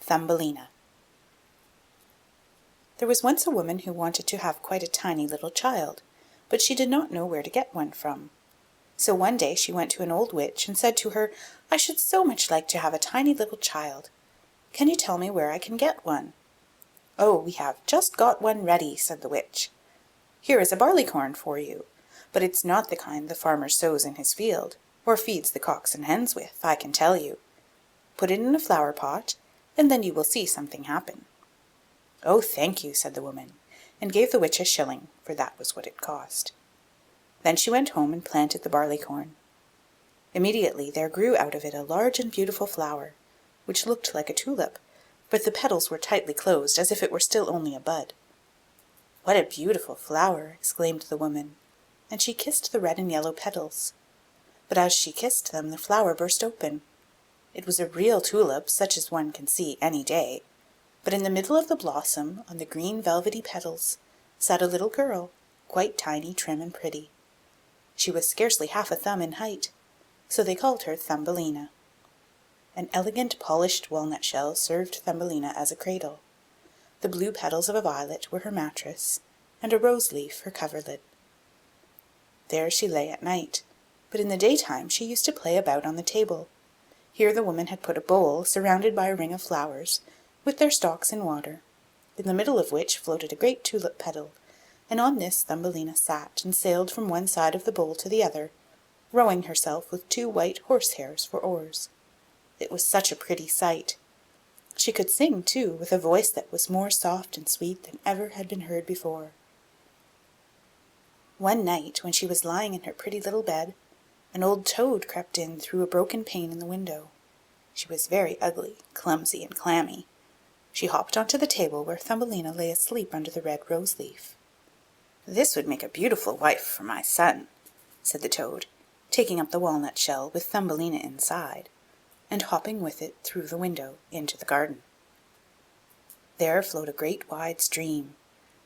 Thumbelina. There was once a woman who wanted to have quite a tiny little child, but she did not know where to get one from. So one day she went to an old witch and said to her, "I should so much like to have a tiny little child. Can you tell me where I can get one?" "Oh, we have just got one ready," said the witch. "Here is a barleycorn for you, but it's not the kind the farmer sows in his field, or feeds the cocks and hens with, I can tell you. Put it in a flower pot, and then you will see something happen." "Oh, thank you," said the woman, and gave the witch a shilling, for that was what it cost. Then she went home and planted the barleycorn. Immediately there grew out of it a large and beautiful flower, which looked like a tulip, but the petals were tightly closed, as if it were still only a bud. "What a beautiful flower!" exclaimed the woman, and she kissed the red and yellow petals. But as she kissed them, the flower burst open. It was a real tulip, such as one can see any day, but in the middle of the blossom, on the green velvety petals, sat a little girl, quite tiny, trim, and pretty. She was scarcely half a thumb in height, so they called her Thumbelina. An elegant polished walnut shell served Thumbelina as a cradle. The blue petals of a violet were her mattress, and a rose leaf her coverlid. There she lay at night, but in the daytime she used to play about on the table. Here the woman had put a bowl, surrounded by a ring of flowers, with their stalks in water, in the middle of which floated a great tulip petal, and on this Thumbelina sat and sailed from one side of the bowl to the other, rowing herself with 2 white horsehairs for oars. It was such a pretty sight. She could sing, too, with a voice that was more soft and sweet than ever had been heard before. One night, when she was lying in her pretty little bed, an old toad crept in through a broken pane in the window. She was very ugly, clumsy, and clammy. She hopped onto the table where Thumbelina lay asleep under the red rose leaf. "This would make a beautiful wife for my son," said the toad, taking up the walnut shell with Thumbelina inside, and hopping with it through the window into the garden. There flowed a great wide stream,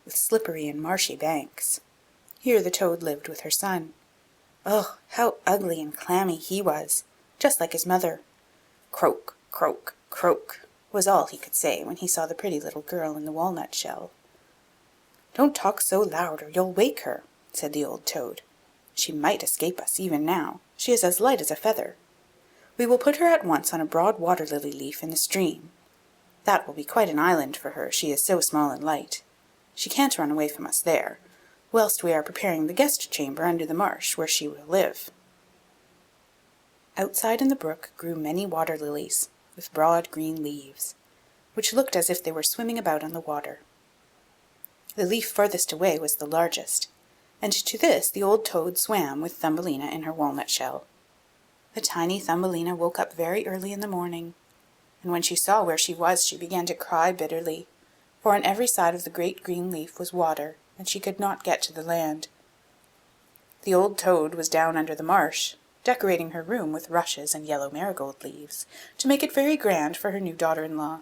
with slippery and marshy banks. Here the toad lived with her son. Oh, how ugly and clammy he was, just like his mother. "Croak, croak, croak," was all he could say when he saw the pretty little girl in the walnut shell. "Don't talk so loud, or you'll wake her," said the old toad. "She might escape us even now. She is as light as a feather. We will put her at once on a broad water lily leaf in the stream. That will be quite an island for her, she is so small and light. She can't run away from us there, whilst we are preparing the guest chamber under the marsh, where she will live." Outside in the brook grew many water lilies, with broad green leaves, which looked as if they were swimming about on the water. The leaf farthest away was the largest, and to this the old toad swam with Thumbelina in her walnut shell. The tiny Thumbelina woke up very early in the morning, and when she saw where she was she began to cry bitterly, for on every side of the great green leaf was water, and she could not get to the land. The old toad was down under the marsh, decorating her room with rushes and yellow marigold leaves, to make it very grand for her new daughter-in-law.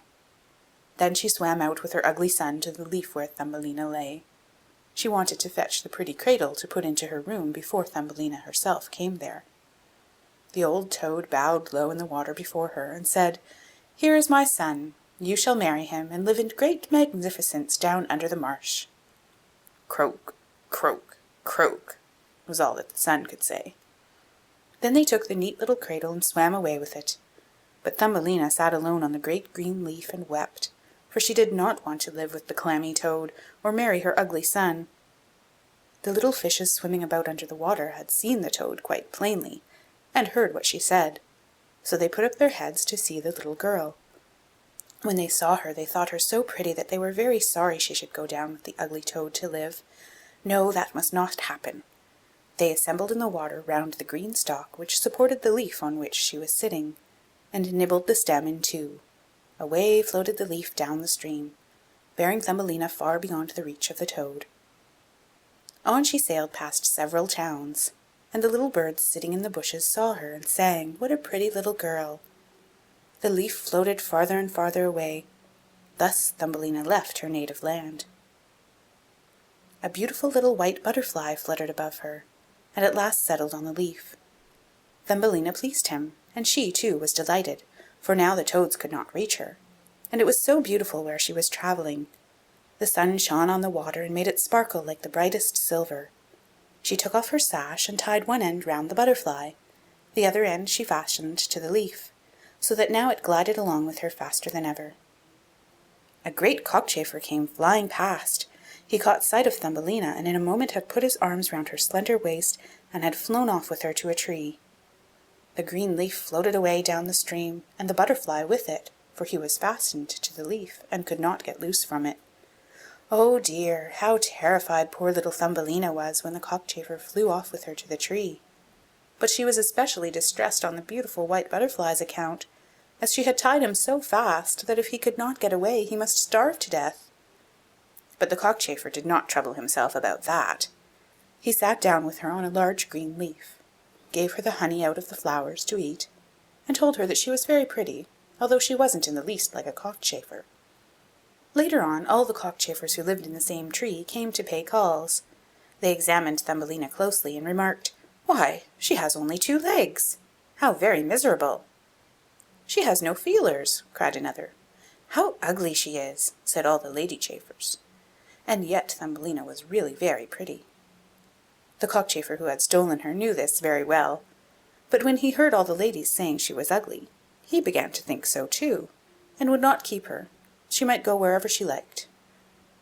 Then she swam out with her ugly son to the leaf where Thumbelina lay. She wanted to fetch the pretty cradle to put into her room before Thumbelina herself came there. The old toad bowed low in the water before her, and said, "Here is my son. You shall marry him, and live in great magnificence down under the marsh." "Croak, croak, croak," was all that the son could say. Then they took the neat little cradle and swam away with it, but Thumbelina sat alone on the great green leaf and wept, for she did not want to live with the clammy toad, or marry her ugly son. The little fishes swimming about under the water had seen the toad quite plainly, and heard what she said, so they put up their heads to see the little girl. When they saw her they thought her so pretty that they were very sorry she should go down with the ugly toad to live. No, that must not happen. They assembled in the water round the green stalk which supported the leaf on which she was sitting, and nibbled the stem in two. Away floated the leaf down the stream, bearing Thumbelina far beyond the reach of the toad. On she sailed past several towns, and the little birds sitting in the bushes saw her and sang, "What a pretty little girl!" The leaf floated farther and farther away. Thus Thumbelina left her native land. A beautiful little white butterfly fluttered above her, and at last settled on the leaf. Thumbelina pleased him, and she, too, was delighted, for now the toads could not reach her. and it was so beautiful where she was travelling. The sun shone on the water and made it sparkle like the brightest silver. She took off her sash and tied one end round the butterfly. The other end she fastened to the leaf, so that now it glided along with her faster than ever. A great cockchafer came flying past. He caught sight of Thumbelina, and in a moment had put his arms round her slender waist and had flown off with her to a tree. The green leaf floated away down the stream, and the butterfly with it, for he was fastened to the leaf and could not get loose from it. Oh dear, how terrified poor little Thumbelina was when the cockchafer flew off with her to the tree! But she was especially distressed on the beautiful white butterfly's account, as she had tied him so fast that if he could not get away he must starve to death. But the cockchafer did not trouble himself about that. He sat down with her on a large green leaf, gave her the honey out of the flowers to eat, and told her that she was very pretty, although she wasn't in the least like a cockchafer. Later on, all the cockchafers who lived in the same tree came to pay calls. They examined Thumbelina closely and remarked, "Why, she has only 2 legs! How very miserable!" "She has no feelers," cried another. "How ugly she is," said all the lady chafers. And yet Thumbelina was really very pretty. The cockchafer who had stolen her knew this very well, but when he heard all the ladies saying she was ugly, he began to think so too, and would not keep her. She might go wherever she liked.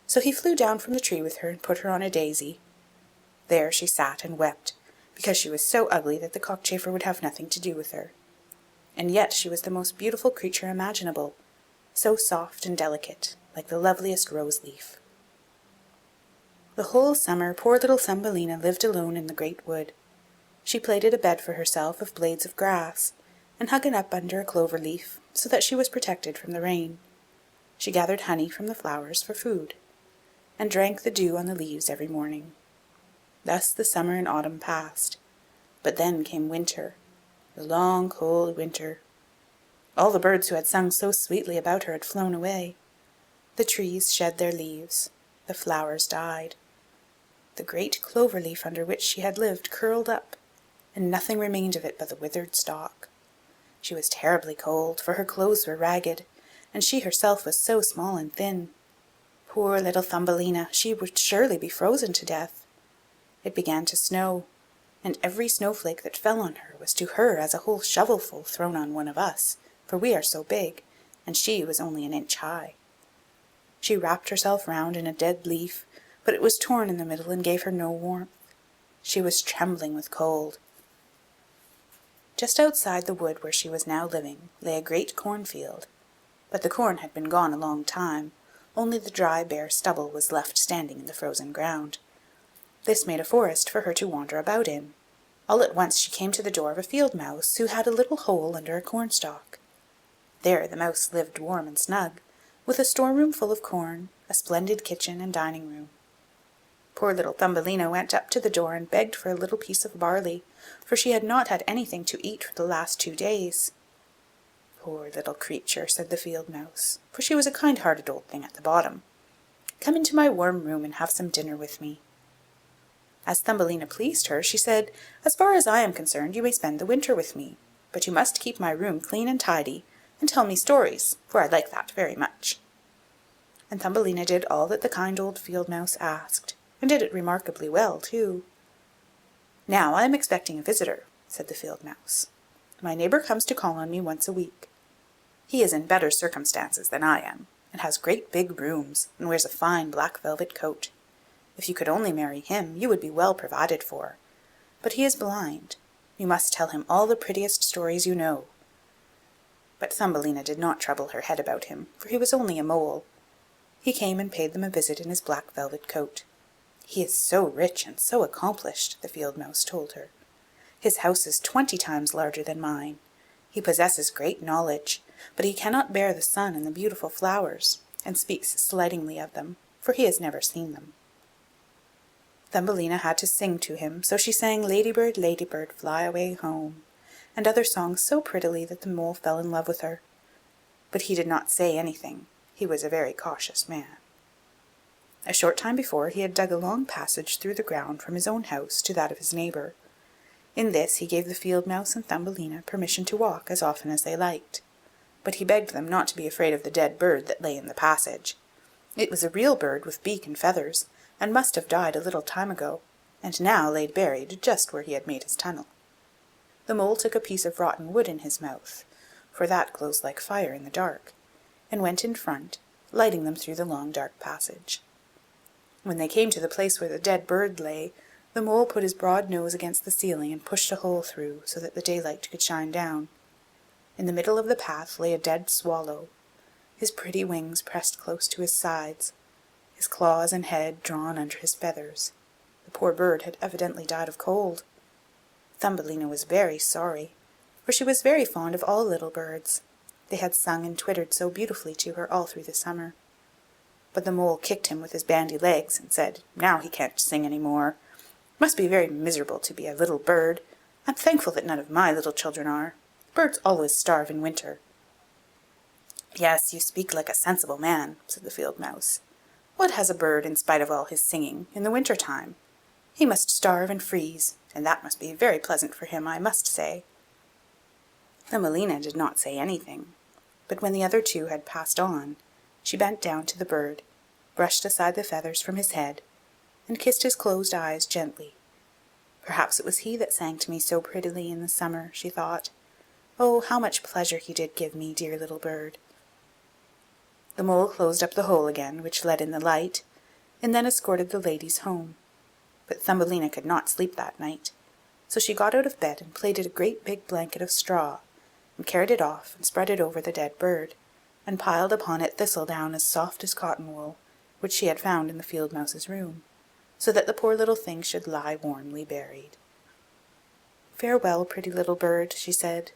So he flew down from the tree with her and put her on a daisy. There she sat and wept, because she was so ugly that the cockchafer would have nothing to do with her. And yet she was the most beautiful creature imaginable, so soft and delicate, like the loveliest rose leaf. The whole summer poor little Thumbelina lived alone in the great wood. She plaited a bed for herself of blades of grass, and hung it up under a clover leaf, so that she was protected from the rain. She gathered honey from the flowers for food, and drank the dew on the leaves every morning. Thus the summer and autumn passed, but then came winter, the long cold winter. All the birds who had sung so sweetly about her had flown away. The trees shed their leaves, the flowers died. The great clover leaf under which she had lived curled up, and nothing remained of it but the withered stalk. She was terribly cold, for her clothes were ragged, and she herself was so small and thin. Poor little Thumbelina, she would surely be frozen to death. It began to snow, and every snowflake that fell on her was to her as a whole shovelful thrown on one of us, for we are so big, and she was only an inch high. She wrapped herself round in a dead leaf, but it was torn in the middle and gave her no warmth. She was trembling with cold. Just outside the wood where she was now living lay a great cornfield, but the corn had been gone a long time, only the dry bare stubble was left standing in the frozen ground. This made a forest for her to wander about in. All at once she came to the door of a field mouse who had a little hole under a cornstalk. There the mouse lived warm and snug, with a storeroom full of corn, a splendid kitchen and dining room. Poor little Thumbelina went up to the door and begged for a little piece of barley, for she had not had anything to eat for the last 2 days. "Poor little creature," said the field mouse, for she was a kind-hearted old thing at the bottom. "Come into my warm room and have some dinner with me." As Thumbelina pleased her, she said, "As far as I am concerned, you may spend the winter with me, but you must keep my room clean and tidy, and tell me stories, for I like that very much." And Thumbelina did all that the kind old field mouse asked, and did it remarkably well too. "Now I am expecting a visitor," said the field mouse. "My neighbour comes to call on me once a week. He is in better circumstances than I am, and has great big rooms, and wears a fine black velvet coat. If you could only marry him, you would be well provided for. But he is blind. You must tell him all the prettiest stories you know." But Thumbelina did not trouble her head about him, for he was only a mole. He came and paid them a visit in his black velvet coat. "He is so rich and so accomplished," the field mouse told her. "His house is 20 times larger than mine. He possesses great knowledge, but he cannot bear the sun and the beautiful flowers, and speaks slightingly of them, for he has never seen them." Thumbelina had to sing to him, so she sang "Ladybird, ladybird, fly away home," and other songs so prettily that the mole fell in love with her. But he did not say anything. He was a very cautious man. A short time before he had dug a long passage through the ground from his own house to that of his neighbour. In this he gave the field mouse and Thumbelina permission to walk as often as they liked, but he begged them not to be afraid of the dead bird that lay in the passage. It was a real bird with beak and feathers, and must have died a little time ago, and now lay buried just where he had made his tunnel. The mole took a piece of rotten wood in his mouth, for that glows like fire in the dark, and went in front, lighting them through the long dark passage. When they came to the place where the dead bird lay, the mole put his broad nose against the ceiling and pushed a hole through so that the daylight could shine down. In the middle of the path lay a dead swallow, his pretty wings pressed close to his sides, his claws and head drawn under his feathers. The poor bird had evidently died of cold. Thumbelina was very sorry, for she was very fond of all little birds. They had sung and twittered so beautifully to her all through the summer. But the mole kicked him with his bandy legs and said, "Now he can't sing any more. It must be very miserable to be a little bird. I'm thankful that none of my little children are. Birds always starve in winter." "Yes, you speak like a sensible man," said the field mouse. "What has a bird, in spite of all his singing, in the winter time? He must starve and freeze, and that must be very pleasant for him, I must say." Thumbelina did not say anything, but when the other two had passed on, she bent down to the bird, brushed aside the feathers from his head, and kissed his closed eyes gently. "Perhaps it was he that sang to me so prettily in the summer," she thought. "Oh, how much pleasure he did give me, dear little bird." The mole closed up the hole again, which let in the light, and then escorted the ladies home. But Thumbelina could not sleep that night, so she got out of bed and plaited a great big blanket of straw, and carried it off and spread it over the dead bird, and piled upon it thistledown as soft as cotton wool, which she had found in the field mouse's room, so that the poor little thing should lie warmly buried. "Farewell, pretty little bird," she said.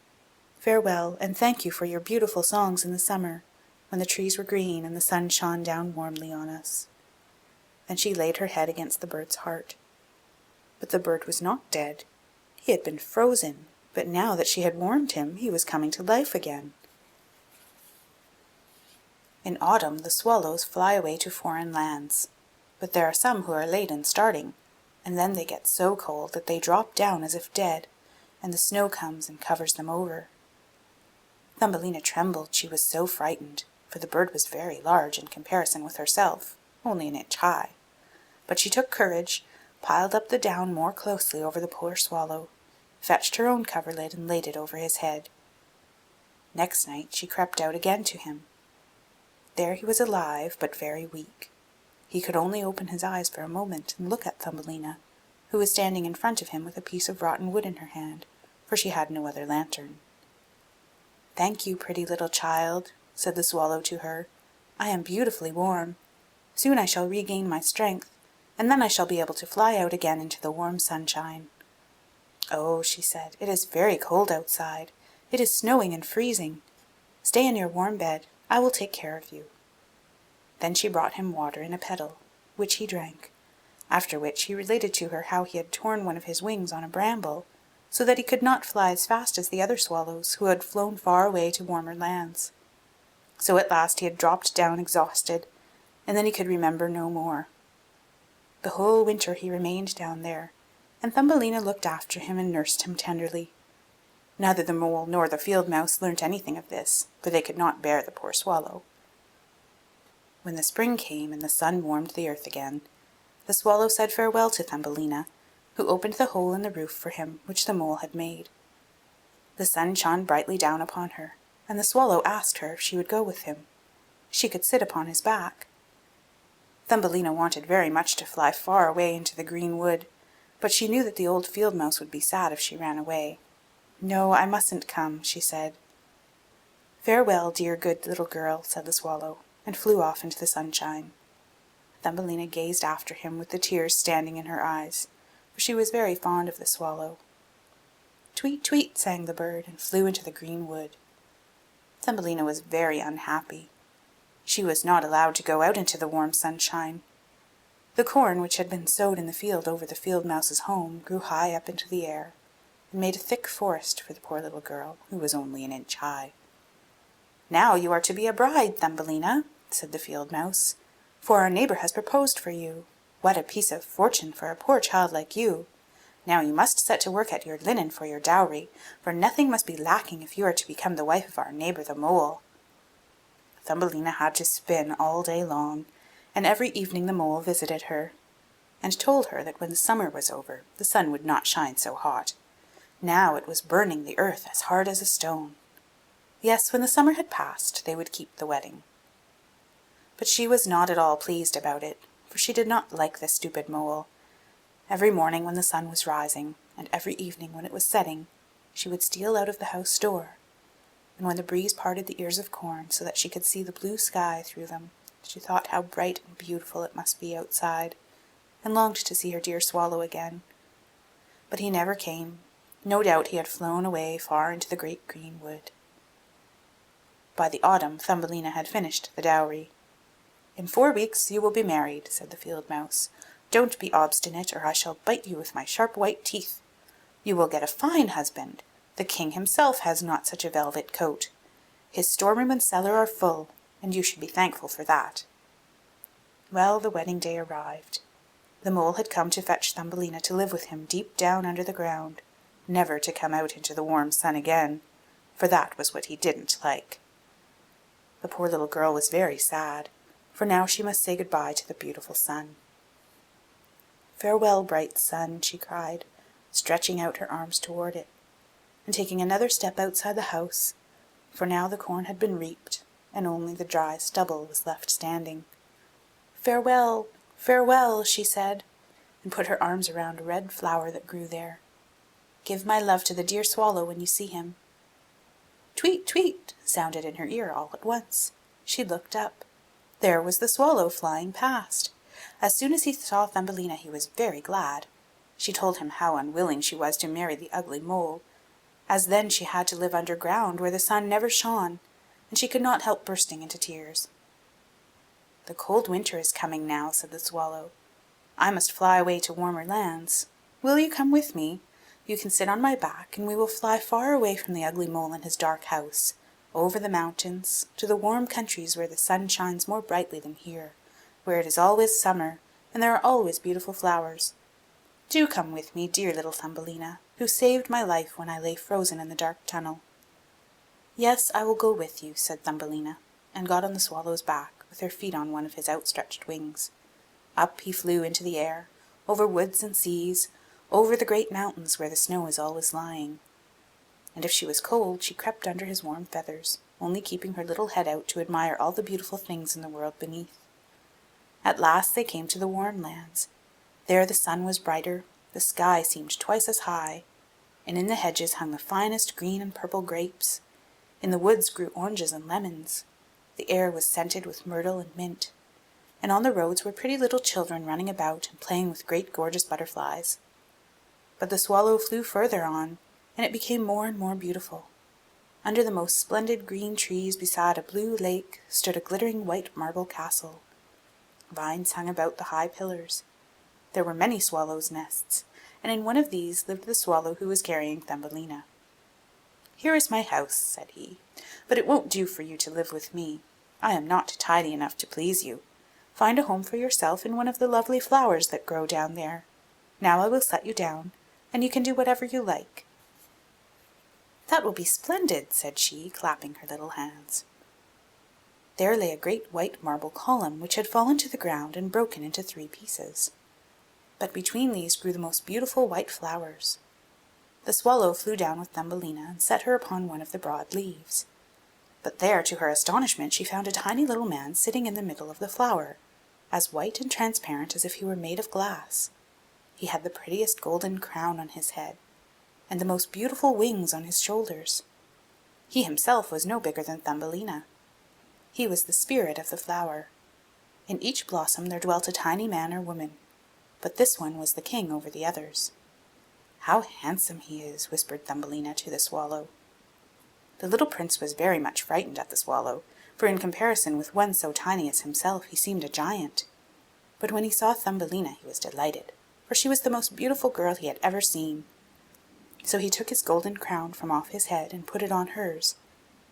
"Farewell, and thank you for your beautiful songs in the summer, when the trees were green and the sun shone down warmly on us." Then she laid her head against the bird's heart. But the bird was not dead. He had been frozen, but now that she had warmed him, he was coming to life again. In autumn the swallows fly away to foreign lands, but there are some who are late in starting, and then they get so cold that they drop down as if dead, and the snow comes and covers them over. Thumbelina trembled, she was so frightened, for the bird was very large in comparison with herself, only an inch high. But she took courage, piled up the down more closely over the poor swallow, fetched her own coverlid and laid it over his head. Next night she crept out again to him. There he was alive, but very weak. He could only open his eyes for a moment and look at Thumbelina, who was standing in front of him with a piece of rotten wood in her hand, for she had no other lantern. "Thank you, pretty little child," said the swallow to her. "I am beautifully warm. Soon I shall regain my strength, and then I shall be able to fly out again into the warm sunshine." "Oh," she said, "it is very cold outside. It is snowing and freezing. Stay in your warm bed. I will take care of you." Then she brought him water in a kettle, which he drank, after which he related to her how he had torn one of his wings on a bramble, so that he could not fly as fast as the other swallows who had flown far away to warmer lands. So at last he had dropped down exhausted, and then he could remember no more. The whole winter he remained down there, and Thumbelina looked after him and nursed him tenderly. Neither the mole nor the field mouse learnt anything of this, for they could not bear the poor swallow. When the spring came and the sun warmed the earth again, the swallow said farewell to Thumbelina, who opened the hole in the roof for him which the mole had made. The sun shone brightly down upon her, and the swallow asked her if she would go with him. She could sit upon his back. Thumbelina wanted very much to fly far away into the green wood, but she knew that the old field mouse would be sad if she ran away. "No, I mustn't come," she said. "Farewell, dear good little girl," said the swallow, and flew off into the sunshine. Thumbelina gazed after him with the tears standing in her eyes, for she was very fond of the swallow. "Tweet, tweet," sang the bird, and flew into the green wood. Thumbelina was very unhappy. She was not allowed to go out into the warm sunshine. The corn which had been sowed in the field over the field mouse's home grew high up into the air, and made a thick forest for the poor little girl, who was only an inch high. "Now you are to be a bride, Thumbelina," said the field mouse, "for our neighbour has proposed for you. What a piece of fortune for a poor child like you! Now you must set to work at your linen for your dowry, for nothing must be lacking if you are to become the wife of our neighbour the mole." Thumbelina had to spin all day long, and every evening the mole visited her, and told her that when the summer was over the sun would not shine so hot. Now it was burning the earth as hard as a stone. Yes, when the summer had passed they would keep the wedding. But she was not at all pleased about it, for she did not like the stupid mole. Every morning when the sun was rising, and every evening when it was setting, she would steal out of the house door, and when the breeze parted the ears of corn so that she could see the blue sky through them, she thought how bright and beautiful it must be outside, and longed to see her dear swallow again. But he never came. No doubt he had flown away far into the great green wood. By the autumn Thumbelina had finished the dowry. "In 4 weeks you will be married," said the field mouse. "Don't be obstinate, or I shall bite you with my sharp white teeth. You will get a fine husband. The king himself has not such a velvet coat. His storeroom and cellar are full, and you should be thankful for that." Well, the wedding day arrived. The mole had come to fetch Thumbelina to live with him deep down under the ground, never to come out into the warm sun again, for that was what he didn't like. The poor little girl was very sad, for now she must say good-bye to the beautiful sun. "Farewell, bright sun," she cried, stretching out her arms toward it, and taking another step outside the house, for now the corn had been reaped, and only the dry stubble was left standing. "Farewell, farewell," she said, and put her arms around a red flower that grew there. "Give my love to the dear swallow when you see him." "Tweet, tweet," sounded in her ear all at once. She looked up. There was the swallow flying past. As soon as he saw Thumbelina he was very glad. She told him how unwilling she was to marry the ugly mole, as then she had to live underground where the sun never shone, and she could not help bursting into tears. "The cold winter is coming now," said the swallow. "I must fly away to warmer lands. Will you come with me? You can sit on my back, and we will fly far away from the ugly mole and his dark house, over the mountains, to the warm countries where the sun shines more brightly than here, where it is always summer, and there are always beautiful flowers. Do come with me, dear little Thumbelina, who saved my life when I lay frozen in the dark tunnel." "Yes, I will go with you," said Thumbelina, and got on the swallow's back, with her feet on one of his outstretched wings. Up he flew into the air, over woods and seas, over the great mountains where the snow is always lying. And if she was cold, she crept under his warm feathers, only keeping her little head out to admire all the beautiful things in the world beneath. At last they came to the warm lands. There the sun was brighter, the sky seemed twice as high, and in the hedges hung the finest green and purple grapes. In the woods grew oranges and lemons. The air was scented with myrtle and mint, and on the roads were pretty little children running about and playing with great gorgeous butterflies. But the swallow flew further on, and it became more and more beautiful. Under the most splendid green trees beside a blue lake stood a glittering white marble castle. Vines hung about the high pillars. There were many swallows' nests, and in one of these lived the swallow who was carrying Thumbelina. "Here is my house," said he, "but it won't do for you to live with me. I am not tidy enough to please you. Find a home for yourself in one of the lovely flowers that grow down there. Now I will set you down, and you can do whatever you like." "That will be splendid," said she, clapping her little hands. There lay a great white marble column which had fallen to the ground and broken into 3 pieces. But between these grew the most beautiful white flowers. The swallow flew down with Thumbelina and set her upon one of the broad leaves. But there, to her astonishment, she found a tiny little man sitting in the middle of the flower, as white and transparent as if he were made of glass. He had the prettiest golden crown on his head, and the most beautiful wings on his shoulders. He himself was no bigger than Thumbelina. He was the spirit of the flower. In each blossom there dwelt a tiny man or woman, but this one was the king over the others. "How handsome he is," whispered Thumbelina to the swallow. The little prince was very much frightened at the swallow, for in comparison with one so tiny as himself he seemed a giant. But when he saw Thumbelina he was delighted, for she was the most beautiful girl he had ever seen. So he took his golden crown from off his head and put it on hers,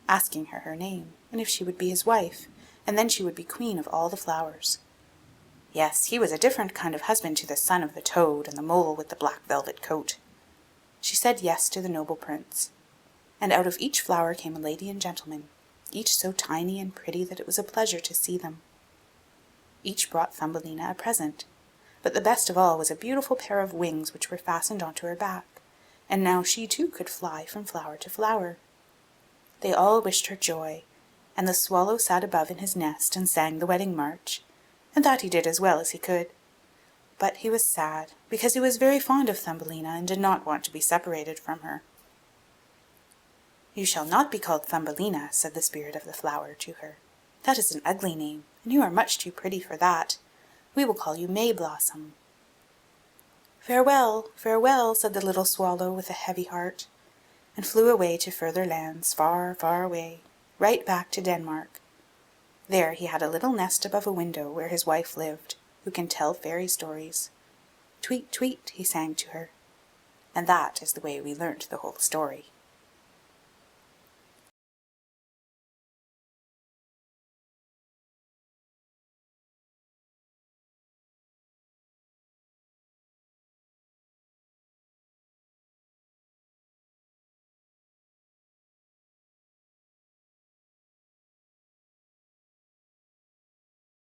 asking her her name, and if she would be his wife, and then she would be queen of all the flowers. Yes, he was a different kind of husband to the son of the toad and the mole with the black velvet coat. She said yes to the noble prince, and out of each flower came a lady and gentleman, each so tiny and pretty that it was a pleasure to see them. Each brought Thumbelina a present, but the best of all was a beautiful pair of wings which were fastened onto her back, and now she too could fly from flower to flower. They all wished her joy, and the swallow sat above in his nest and sang the wedding march, and thought he did as well as he could. But he was sad, because he was very fond of Thumbelina and did not want to be separated from her. "You shall not be called Thumbelina," said the spirit of the flower to her. "That is an ugly name, and you are much too pretty for that. We will call you May Blossom." "Farewell, farewell," said the little swallow with a heavy heart, and flew away to further lands, far, far away, right back to Denmark. There he had a little nest above a window where his wife lived, who can tell fairy stories. "Tweet, tweet," he sang to her, and that is the way we learnt the whole story.